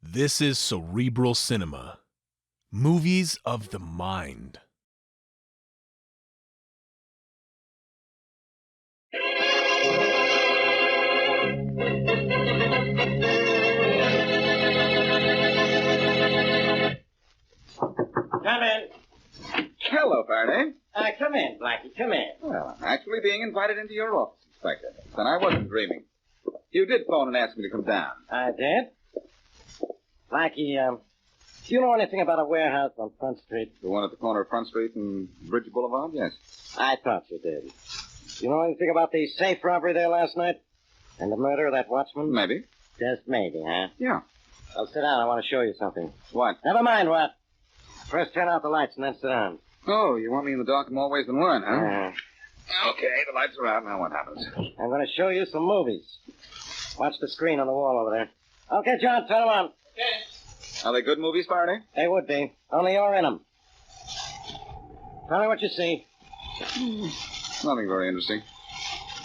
This is Cerebral Cinema. Movies of the mind. Come in. Hello, Faraday. Come in, Blackie, come in. Well, I'm actually being invited into your office, Inspector. Then I wasn't dreaming. You did phone and ask me to come down. I did. Blackie, do you know anything about a warehouse on Front Street? The one at the corner of Front Street and Bridge Boulevard? Yes. I thought you did. Do you know anything about the safe robbery there last night? And the murder of that watchman? Maybe. Just maybe, huh? Yeah. Well, sit down. I want to show you something. What? Never mind what. First turn out the lights and then sit down. Oh, you want me in the dark in more ways than one, huh? Uh, Okay, the lights are out. Now what happens? I'm going to show you some movies. Watch the screen on the wall over there. Okay, John, turn them on. Okay. Are they good movies, Faraday? They would be. Only you're in them. Tell me what you see. Nothing very interesting.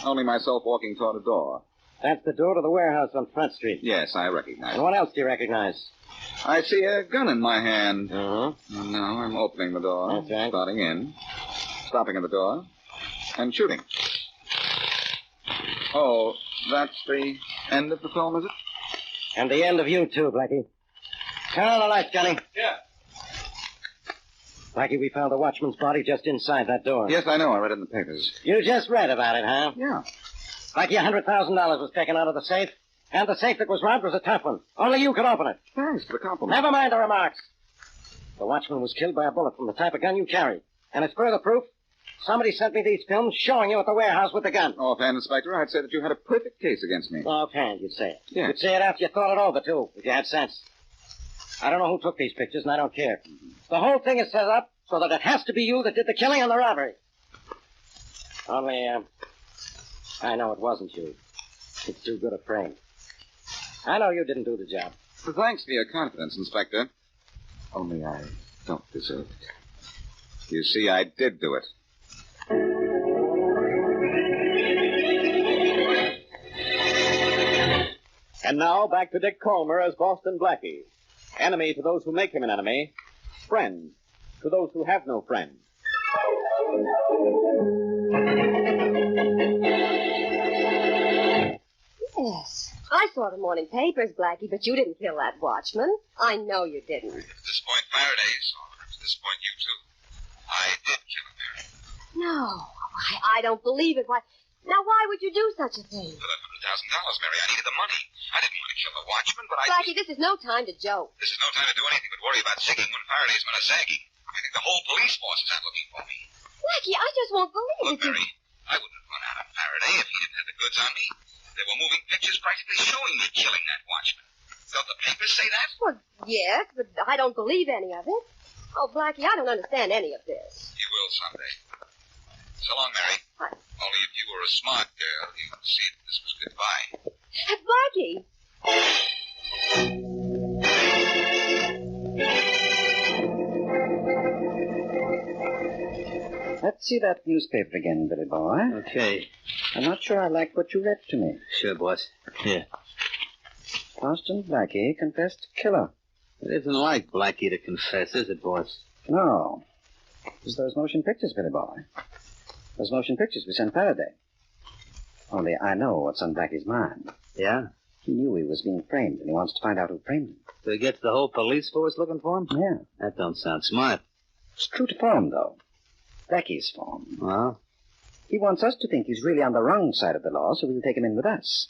Only myself walking toward a door. That's the door to the warehouse on Front Street. Yes, I recognize And it. what else do you recognize? I see a gun in my hand. Uh-huh. And now I'm opening the door. That's right. Starting in. Stopping at the door. And shooting. Oh, that's the end of the film, is it? And the end of you, too, Blackie. Turn on the lights, Johnny. Yeah. Blackie, we found the watchman's body just inside that door. Yes, I know. I read it in the papers. You just read about it, huh? Yeah. Blackie, $100,000 was taken out of the safe. And the safe that was robbed was a tough one. Only you could open it. Thanks for the compliment. Never mind the remarks. The watchman was killed by a bullet from the type of gun you carry. And as further proof, somebody sent me these films showing you at the warehouse with the gun. Offhand, Inspector, I'd say that you had a perfect case against me. Offhand, you'd say it. Yes. You'd say it after you thought it over, too, if you had sense. I don't know who took these pictures, and I don't care. The whole thing is set up so that it has to be you that did the killing and the robbery. Only, I know it wasn't you. It's too good a frame. I know you didn't do the job. Well, thanks for your confidence, Inspector. Only I don't deserve it. You see, I did do it. And now, back to Dick Calmer as Boston Blackie. Enemy to those who make him an enemy. Friend to those who have no friend. Yes. I saw the morning papers, Blackie, but you didn't kill that watchman. I know you didn't. To disappoint Faraday, so to disappoint you, too. I did kill him, Mary. No, I don't believe it. Now, why would you do such a thing? For that $100,000, Mary, I needed the money. I didn't want to kill the watchman, but Blackie, this is no time to joke. This is no time to do anything but worry about zigging when Faraday's men are zagging. I think the whole police force is out looking for me. Blackie, I just won't believe Look, it. Mary, I wouldn't have run out of Faraday if he didn't have the goods on me. There were moving pictures practically showing me killing that watchman. Don't the papers say that? Well, yes, but I don't believe any of it. Oh, Blackie, I don't understand any of this. You will someday. So long, Mary. What? Only if you were a smart girl, you'd see that this was goodbye. Blackie! Let's see that newspaper again, Billy boy. Okay. I'm not sure I like what you read to me. Sure, boss. Here. Boston Blackie confessed killer. It isn't like Blackie to confess, is it, boss? No. It was those motion pictures, Billy boy. Those motion pictures we sent Faraday. Only I know what's on Blackie's mind. Yeah? He knew he was being framed, and he wants to find out who framed him. So he gets the whole police force looking for him? Yeah. That don't sound smart. It's true to form, though. Blackie's form. Well? He wants us to think he's really on the wrong side of the law, so we'll take him in with us.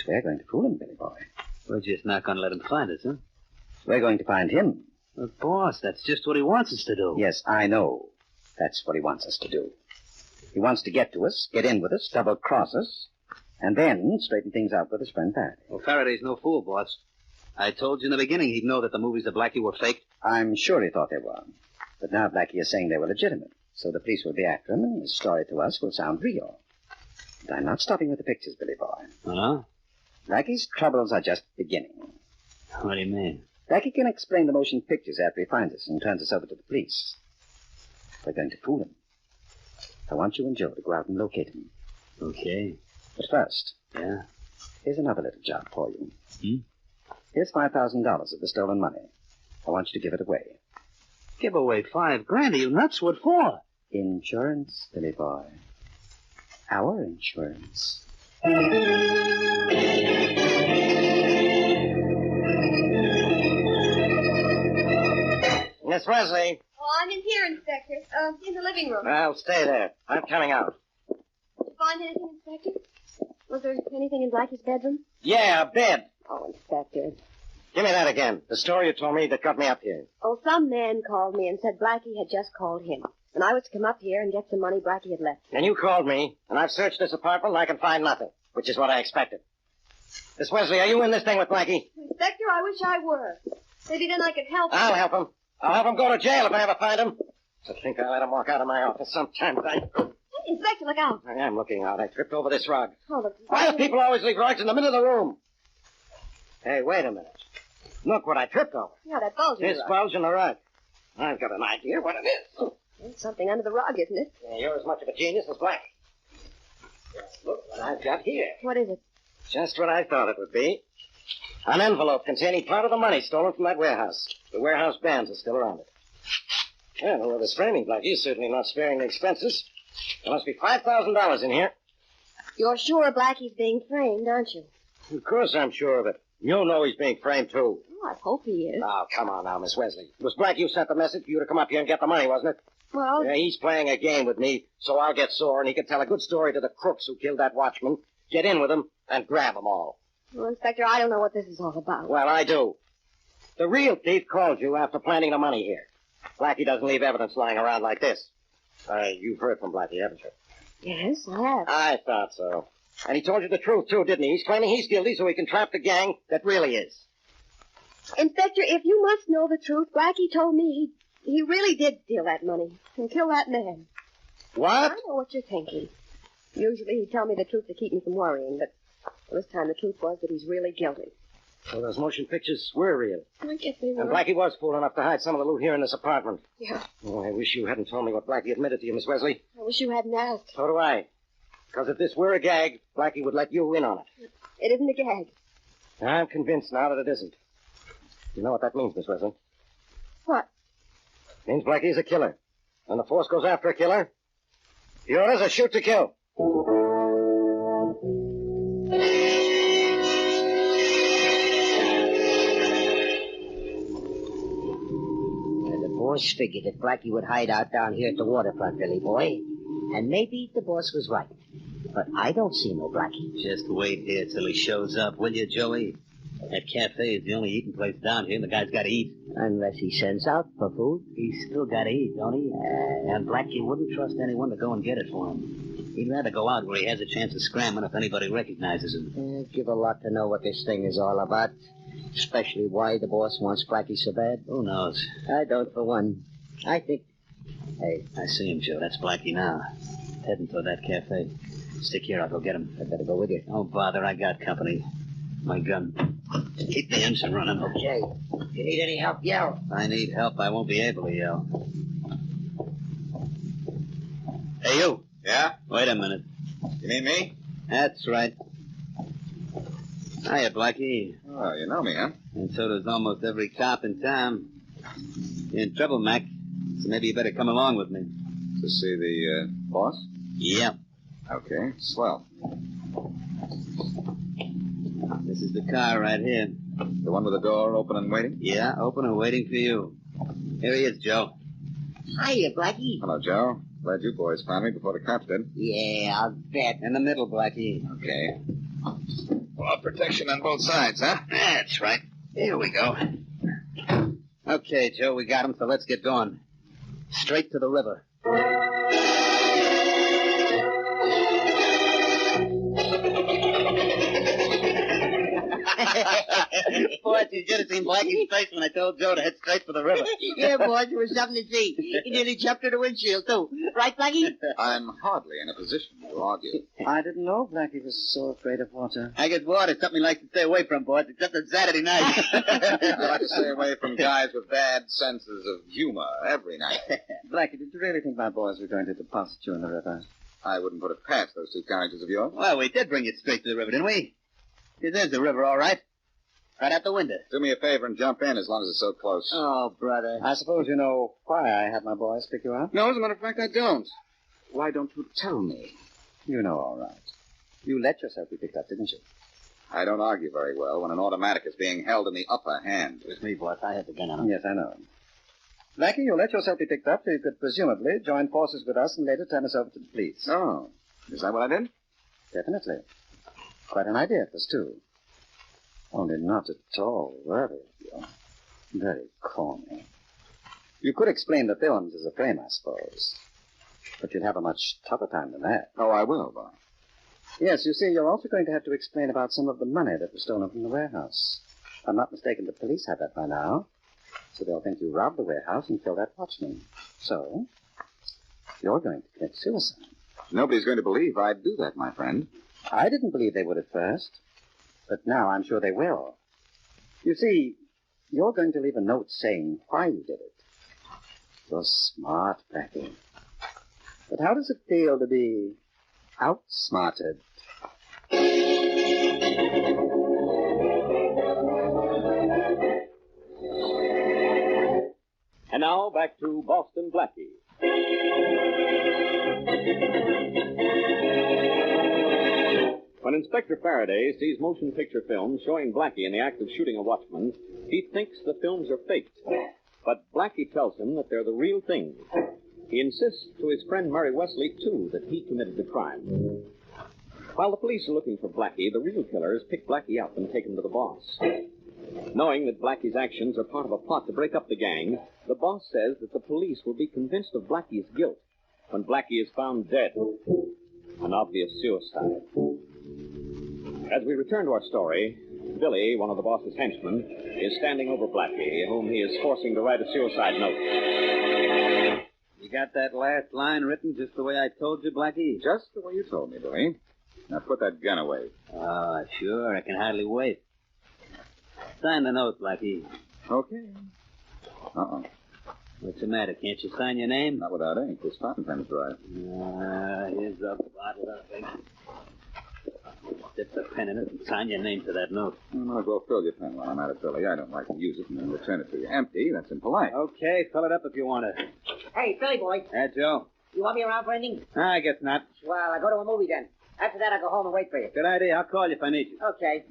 We're going to fool him, Billy boy. We're just not going to let him find us, huh? We're going to find him. But, boss, that's just what he wants us to do. Yes, I know. That's what he wants us to do. He wants to get to us, get in with us, double-cross us, and then straighten things out with his friend Faraday. Well, Faraday's no fool, boss. I told you in the beginning he'd know that the movies of Blackie were faked. I'm sure he thought they were. But now Blackie is saying they were legitimate, so the police will be after him, and his story to us will sound real. But I'm not stopping with the pictures, Billy boy. Huh? Blackie's troubles are just beginning. What do you mean? Blackie can explain the motion pictures after he finds us and turns us over to the police. We're going to fool him. I want you and Joe to go out and locate him. Okay. But first, Yeah? here's another little job for you. Here's $5,000 of the stolen money. I want you to give it away. Give away $5,000? Are you nuts? What for? Insurance, Billy boy. Our insurance. Miss Wesley. Oh, I'm in here, Inspector. In the living room. Well, stay there. I'm coming out. Did you find anything, Inspector? Was there anything in Blackie's bedroom? Yeah, a bed. Oh, Inspector. Give me that again. The story you told me that got me up here. Oh, some man called me and said Blackie had just called him. And I was to come up here and get some money Blackie had left. And you called me, and I've searched this apartment and I can find nothing, which is what I expected. Miss Wesley, are you in this thing with Blackie? Inspector, I wish I were. Maybe then I could help him. I'll help him. I'll have him go to jail if I ever find him. To think I let him walk out of my office sometimes. Inspector, look out. I am looking out. I tripped over this rug. Oh, look. Why do people always leave rugs in the middle of the room? Hey, wait a minute. Look what I tripped over. Yeah, that bulge in This the rug. bulge in the rug. I've got an idea what it is. There's something under the rug, isn't it? Yeah, you're as much of a genius as Blackie. Look what I've got here. What is it? Just what I thought it would be. An envelope containing part of the money stolen from that warehouse. The warehouse bands are still around it. Well, whoever's framing Blackie is certainly not sparing the expenses. There must be $5,000 in here. You're sure Blackie's being framed, aren't you? Of course I'm sure of it. You know he's being framed, too. Oh, I hope he is. Oh, come on now, Miss Wesley. It was Blackie who sent the message for you to come up here and get the money, wasn't it? Well, Yeah, he's playing a game with me, so I'll get sore, and he can tell a good story to the crooks who killed that watchman, get in with them, and grab them all. well, Inspector, I don't know what this is all about. Well, I do. The real thief called you after planting the money here. Blackie doesn't leave evidence lying around like this. You've heard from Blackie, haven't you? Yes, I have. I thought so. And he told you the truth, too, didn't he? He's claiming he's guilty so he can trap the gang that really is. Inspector, if you must know the truth, Blackie told me he really did steal that money and kill that man. What? I know what you're thinking. Usually he'd tell me the truth to keep me from worrying, but this time the truth was that he's really guilty. So those motion pictures were real. I guess they were. And Blackie was fool enough to hide some of the loot here in this apartment. Yeah. Oh, I wish you hadn't told me what Blackie admitted to you, Miss Wesley. I wish you hadn't asked. So do I. Because if this were a gag, Blackie would let you in on it. It isn't a gag. I'm convinced now that it isn't. You know what that means, Miss Wesley? What? It means Blackie is a killer. When the force goes after a killer, the orders are shoot to kill. The boss figured that Blackie would hide out down here at the waterfront, Billy boy. And maybe the boss was right. But I don't see no Blackie. Just wait here till he shows up, will you, Joey? That cafe is the only eating place down here, and the guy's got to eat. Unless he sends out for food. He's still got to eat, don't he? And Blackie wouldn't trust anyone to go and get it for him. He'd rather go out where he has a chance of scrambling if anybody recognizes him. Give a lot to know what this thing is all about. Especially why the boss wants Blackie so bad. Who knows? I don't, for one. I think... Hey, I see him, Joe. That's Blackie now. Heading toward that cafe. Stick here, I'll go get him. I better go with you. Don't bother, I got company. My gun. Keep the engine running. Okay. If you need any help, yell. If I need help, I won't be able to yell. Hey, you. Yeah? Wait a minute. You mean me? That's right. Hiya, Blackie. Oh, you know me, huh? And so does almost every cop in town. You're in trouble, Mac. So maybe you better come along with me. To see the, boss? Yeah. Okay, swell. This is the car right here. The one with the door open and waiting? Yeah, open and waiting for you. Here he is, Joe. Hiya, Blackie. Hello, Joe. Glad you boys found me before the cops did. Yeah, I'll bet. In the middle, Blackie. Okay. Well, protection on both sides, huh? That's right. Here we go. Okay, Joe, we got him, so let's get going. Straight to the river. Boys, you should have seen Blackie's face when I told Joe to head straight for the river. Yeah, boys, it was something to see. He nearly jumped to the windshield, too. Right, Blackie? I'm hardly in a position to argue. I didn't know Blackie was so afraid of water. I guess water's something he likes to stay away from, boys, except on Saturday night. I like to stay away from guys with bad senses of humor every night. Blackie, did you really think my boys were going to deposit you in the river? I wouldn't put it past those two characters of yours. Well, we did bring you straight to the river, didn't we? There's the river, all right. Right out the window. Do me a favor and jump in as long as it's so close. Oh, brother. I suppose you know why I had my boys pick you up? No, as a matter of fact, I don't. Why don't you tell me? You know all right. You let yourself be picked up, didn't you? I don't argue very well when an automatic is being held in the upper hand. It was me, boss. I had the gun on him. Yes, I know. Blackie, you let yourself be picked up so you could presumably join forces with us and later turn us over to the police. Oh, is that what I did? Definitely. Quite an idea it was, too. Only not at all worthy of you. Very corny. You could explain the films as a frame, I suppose. But you'd have a much tougher time than that. Oh, I will, Bob. Yes, you see, you're also going to have to explain about some of the money that was stolen from the warehouse. If I'm not mistaken, the police have that by now. So they'll think you robbed the warehouse and killed that watchman. So, you're going to commit suicide. Nobody's going to believe I'd do that, my friend. I didn't believe they would at first. But now I'm sure they will. You see, you're going to leave a note saying why you did it. You're smart, Blackie. But how does it feel to be outsmarted? And now back to Boston Blackie. When Inspector Faraday sees motion picture films showing Blackie in the act of shooting a watchman, he thinks the films are faked. But Blackie tells him that they're the real thing. He insists to his friend Murray Wesley, too, that he committed the crime. While the police are looking for Blackie, the real killers pick Blackie up and take him to the boss. Knowing that Blackie's actions are part of a plot to break up the gang, the boss says that the police will be convinced of Blackie's guilt when Blackie is found dead. An obvious suicide. As we return to our story, Billy, one of the boss's henchmen, is standing over Blackie, whom he is forcing to write a suicide note. You got that last line written just the way I told you, Blackie? Just the way you told me, Billy. Now put that gun away. Oh, sure. I can hardly wait. Sign the note, Blackie. Okay. Uh-oh. What's the matter? Can't you sign your name? Not without ink. This fountain pen's dry. Here's a bottle of ink. Dip the pen in it and sign your name to that note. I might as well fill your pen while I'm at it, Billy. I don't like to use it and then return it to you empty. That's impolite. Okay, fill it up if you want to. Hey, Billy boy, Yeah, Joe? you want me around for anything? I guess not. Well, I'll go to a movie then. After that, I'll go home and wait for you. Good idea. I'll call you if I need you. Okay.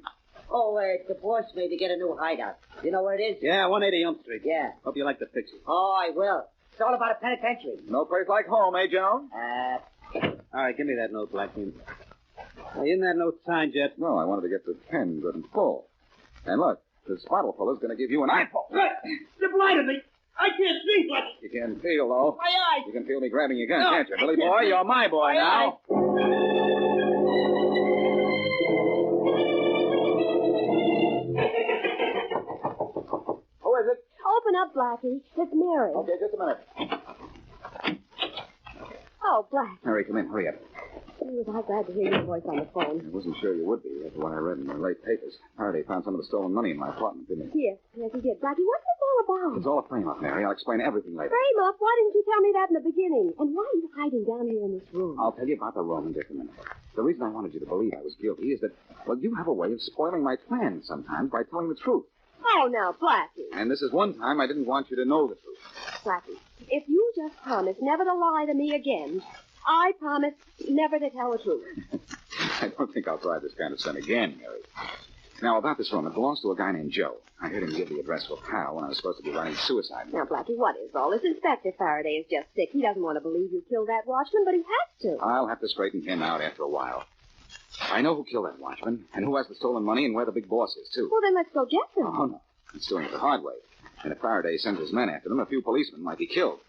Oh, the boss made to get a new hideout. You know where it is? Yeah, 180 Elm Street. Yeah. Hope you like the picture. Oh, I will. It's all about a penitentiary. No place like home, eh, Joan? All right, give me that note, Blackie. Isn't that note signed yet? No, I wanted to get the pen good and full. And look, this bottle fuller's going to give you an eyeful. You blinded me. I can't see, Blackie. You can feel, though. My eyes. You can feel me grabbing your gun, No, can't you? I Billy can't boy, see. you're my boy My now. Who is it? Open up, Blackie. It's Mary. Okay, just a minute. Oh, Blackie. Mary, come in. Hurry up. Was I glad to hear your voice on the phone. I wasn't sure you would be after what I read in the late papers. Faraday found some of the stolen money in my apartment, didn't he? Yes, he did. Blackie, what's this all about? It's all a frame-up, Mary. I'll explain everything later. Frame up? Why didn't you tell me that in the beginning? And why are you hiding down here in this room? I'll tell you about the room in just a minute. The reason I wanted you to believe I was guilty is that, well, you have a way of spoiling my plans sometimes by telling the truth. Oh, now, Blackie. And this is one time I didn't want you to know the truth. Blackie, if you just promise never to lie to me again, I promise never to tell the truth. I don't think I'll try this kind of sin again, Mary. Now, about this room, it belongs to a guy named Joe. I heard him give the address to a pal when I was supposed to be writing suicide. Now, Blackie, what is all this? Inspector Faraday is just sick. He doesn't want to believe you killed that watchman, but he has to. I'll have to straighten him out after a while. I know who killed that watchman, and who has the stolen money, and where the big boss is, too. Well, then let's go get them. Oh, no. He's doing it the hard way. And if Faraday sends his men after them, a few policemen might be killed.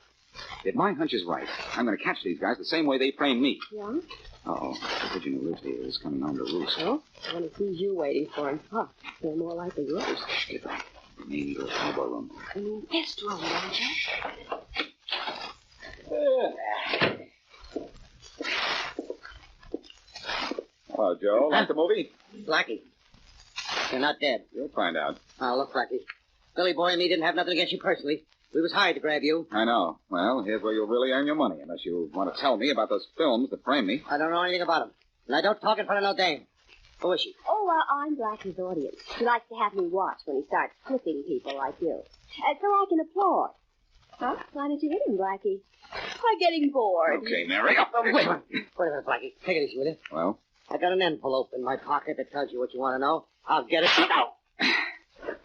If my hunch is right, I'm going to catch these guys the same way they framed me. Yeah? Uh-oh. The pigeon who lives here is coming home to roost. Well, when he sees you waiting for him, they're more likely yours. Shh, get back. I mean, go to the elbow room. I mean, this room, don't you? Hello, Joe. Like the movie? Blackie, you're not dead. You'll find out. Oh, look, Blackie. Billy boy and me didn't have nothing against you personally. We was hired to grab you. I know. Well, here's where you'll really earn your money, unless you want to tell me about those films that framed me. I don't know anything about them. And I don't talk in front of no dame. Who is she? Oh, I'm Blackie's audience. He likes to have me watch when he starts flipping people like you. So I can applaud. Huh? Why don't you hit him, Blackie? I'm getting bored. Okay, Mary. Wait a minute, Blackie. Take it easy, will you? Well? I got an envelope in my pocket that tells you what you want to know. I'll get it now.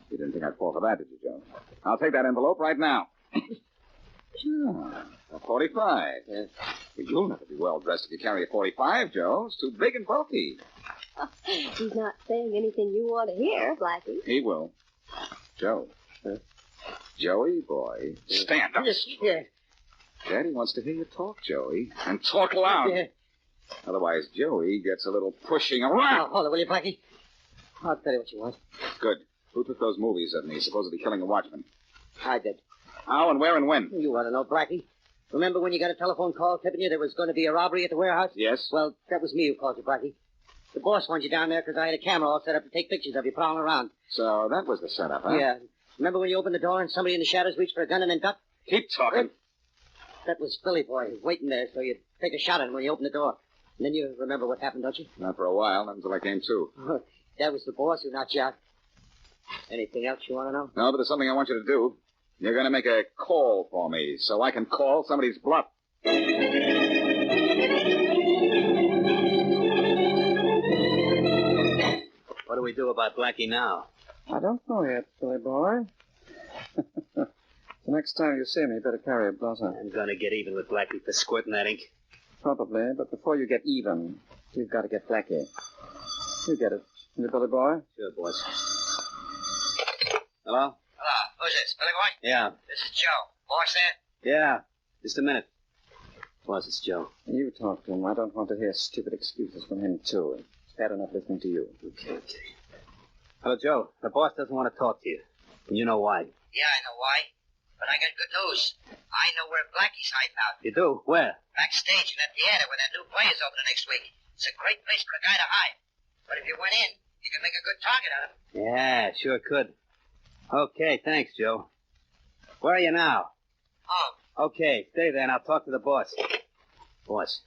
You didn't think I'd fall for that, did you, Joe? I'll take that envelope right now. Sure. A 45. Yeah. But you'll never be well dressed if you carry a 45, Joe. It's too big and bulky. He's not saying anything you want to hear, Blackie. He will. Joe. Joey, boy, stand up. Yeah. Daddy wants to hear you talk, Joey, and talk loud. Yeah. Otherwise, Joey gets a little pushing Now, around. hold it, will you, Blackie? I'll tell you what you want. Good. Who took those movies of me, supposedly killing a watchman? I did. How and where and when? You want to know, Blackie? Remember when you got a telephone call tipping you there was going to be a robbery at the warehouse? Yes. Well, that was me who called you, Blackie. The boss wanted you down there because I had a camera all set up to take pictures of you prowling around. So that was the setup, huh? Yeah. Remember when you opened the door and somebody in the shadows reached for a gun and then ducked? Keep talking. That was Billy Boy waiting there so you'd take a shot at him when you opened the door. And then you remember what happened, don't you? Not for a while, not until I came to. That was the boss who knocked you out. Anything else you want to know? No, but there's something I want you to do. You're going to make a call for me so I can call somebody's bluff. What do we do about Blackie now? I don't know yet, Billy boy. The next time you see me, you better carry a buzzer. I'm gonna get even with Blackie for squirting that ink. Probably, but before you get even, you've got to get Blackie. You get it. You Billy boy? Sure, boss. Hello? Hello. Who's this, Billy Boy? Yeah. This is Joe. Boss there? Yeah. Just a minute. Boss, it's Joe. You talk to him. I don't want to hear stupid excuses from him, too. It's bad enough listening to you. Okay. Hello, Joe. The boss doesn't want to talk to you. And you know why. Yeah, I know why. But I got good news. I know where Blackie's hiding out. You do? Where? Backstage in that theater where that new play is opening next week. It's a great place for a guy to hide. But if you went in, you could make a good target out of him. Yeah, sure could. Okay, thanks, Joe. Where are you now? Oh, Okay, stay there and I'll talk to the boss. Boss,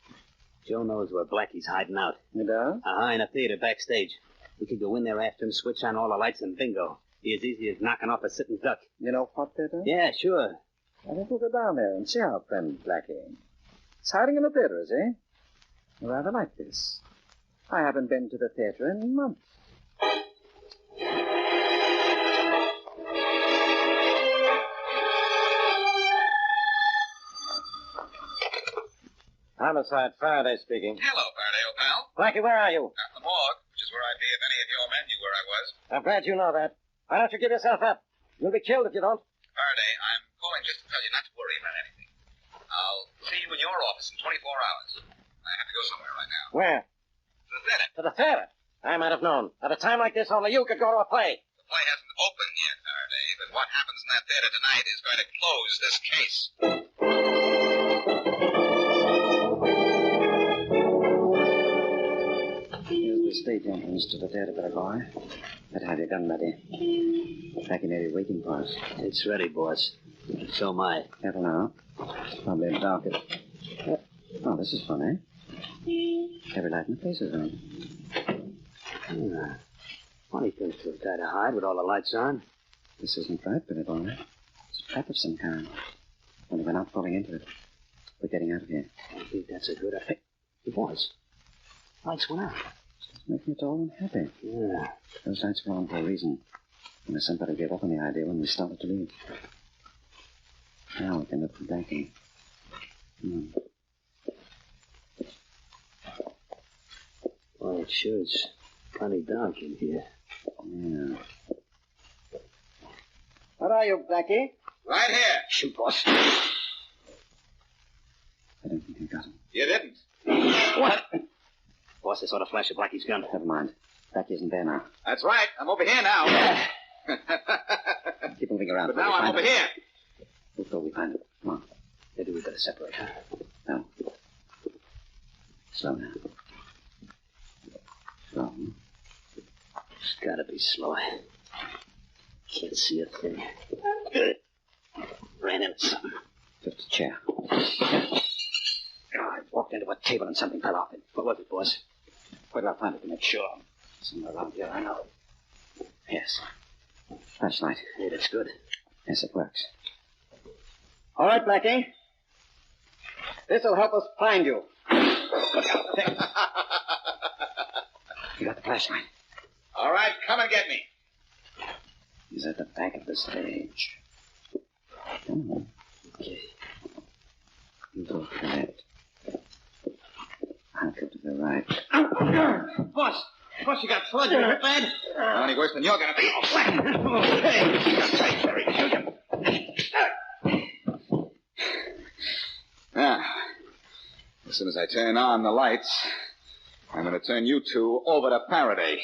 Joe knows where Blackie's hiding out. He does? In a theater backstage. We could go in there after him, switch on all the lights, and bingo. Be as easy as knocking off a sitting duck. You know what they do? Yeah, sure. I think we'll go down there and see our friend Blackie. He's hiding in the theater, is he? I rather like this. I haven't been to the theater in months. Homicide Faraday speaking. Hello, Faraday, old pal. Blackie, where are you? At the morgue, which is where I'd be if any of your men knew where I was. I'm glad you know that. Why don't you give yourself up? You'll be killed if you don't. Faraday, I'm calling just to tell you not to worry about anything. I'll see you in your office in 24 hours. I have to go somewhere right now. Where? To the theater. To the theater. I might have known. At a time like this, only you could go to a play. The play hasn't opened yet, Faraday, but what happens in that theater tonight is going to close this case. Here's the stage entrance to the theater, Billy boy. Better have your gun ready. Blackie may be waiting for us. It's ready, boss. So am I. Careful now. Probably dark. Oh, this is funny. Every light in the place is on. Funny thing for a guy to hide with all the lights on. This isn't right, Billy boy. It's a trap of some kind. Only we're not falling into it. We're getting out of here. I think that's a good idea. It was. Lights went out. It's making it all unhappy. Yeah. Those lights were on for a reason. And somebody gave up on the idea when we started to leave. Now we can look for Blackie. Well, it sure is plenty dark in here. Yeah. Where are you, Blackie? Right here. Shoot, boss. I don't think I got him. You didn't. What? Boss, I saw the flash of Blackie's gun. Never mind. Blackie isn't there now. That's right. I'm over here now. Keep moving around. But now I'm over here. Before we find him. Come on. Maybe we better separate, huh? No. Slow now. Slow. It's gotta be slow. Can't see a thing. Ran into something. Just a chair. I walked into a table and something fell off it. What was it, boss? Where do I find it to make sure? Somewhere around here, I know. Yes. Flashlight. Hey, that's good. Yes, it works. All right, Blackie. This'll help us find you. You got the flashlight. All right, come and get me. He's at the back of the stage. Come on. Okay. You go to the left. I'll go to the right. Boss, you got blood. You hurt bad? Not any worse than you're gonna be. Now, as soon as I turn on the lights, I'm going to turn you two over to Faraday.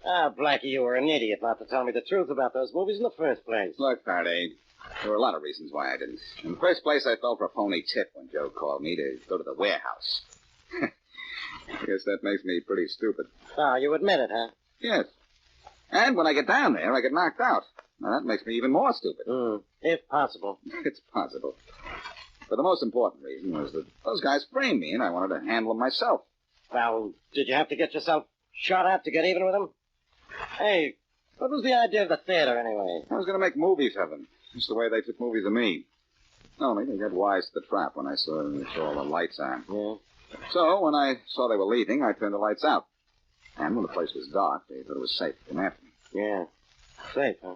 Ah, Blackie, you were an idiot not to tell me the truth about those movies in the first place. Look, Faraday, there were a lot of reasons why I didn't. In the first place, I fell for a phony tip when Joe called me to go to the warehouse. I guess that makes me pretty stupid. Ah, you admit it, huh? Yes. And when I get down there, I get knocked out. Now, that makes me even more stupid. If possible. It's possible. But the most important reason was that those guys framed me, and I wanted to handle them myself. Well, did you have to get yourself shot at to get even with them? Hey, what was the idea of the theater, anyway? I was going to make movies of them. Just the way they took movies of me. Only they got wise to the trap when I saw all the lights on. Yeah. So, when I saw they were leaving, I turned the lights out. And when the place was dark, they thought it was safe to come after me. Yeah. Safe, huh?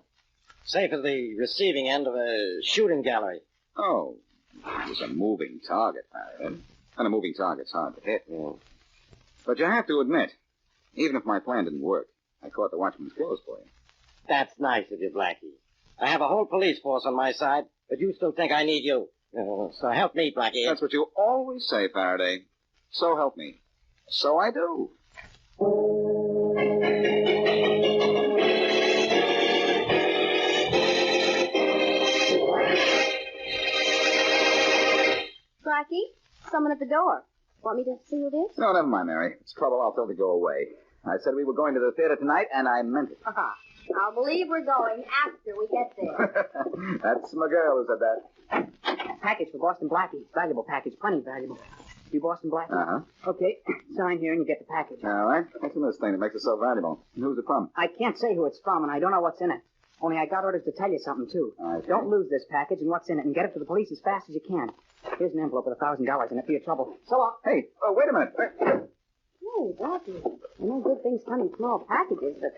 Safe as the receiving end of a shooting gallery. Oh, it was a moving target, Harry. And a moving target's hard to hit. Yeah. But you have to admit, even if my plan didn't work, I caught the watchman's clothes for you. That's nice of you, Blackie. I have a whole police force on my side, but you still think I need you. So help me, Blackie. That's what you always say, Faraday. So help me. So I do. Blackie, someone at the door. Want me to see who it is? No, never mind, Mary. It's trouble. I'll tell them to go away. I said we were going to the theater tonight, and I meant it. I'll believe we're going after we get there. That's my girl who said that. Package for Boston Blackie. Valuable package. Plenty valuable. You Boston Blackie? Uh-huh. Okay. Sign here and you get the package. All right. What's in this thing that makes it so valuable? And who's it from? I can't say who it's from, and I don't know what's in it. Only I got orders to tell you something, too. I see. Don't lose this package and what's in it, and get it to the police as fast as you can. Here's an envelope with $1,000 in it for your trouble. So long. Hey, wait a minute. Hey, Blackie, I know good things come in small packages, but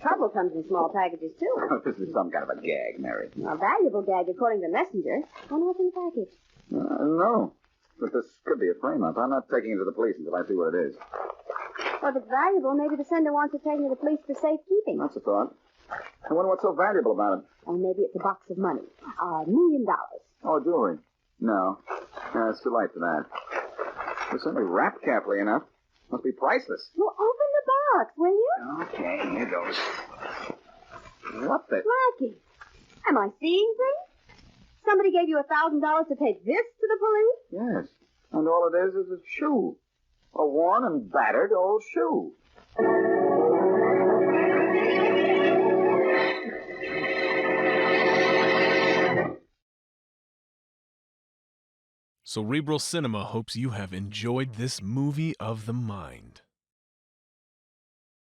trouble comes in small packages, too. This is some kind of a gag, Mary. A valuable gag, according to the messenger. Wonder what's in the package. No. But this could be a frame-up. I'm not taking it to the police until I see what it is. Well, if it's valuable, maybe the sender wants it taken to the police for safekeeping. That's a thought. I wonder what's so valuable about it. Or maybe it's a box of money. $1 million. Oh, jewelry. No. It's too late for that. It's certainly wrapped carefully enough. Must be priceless. Well, open the box, will you? Okay, here goes. What the... Blackie, am I seeing things? Somebody gave you $1,000 to take this to the police? Yes. And all it is a shoe. A worn and battered old shoe. Cerebral Cinema hopes you have enjoyed this movie of the mind.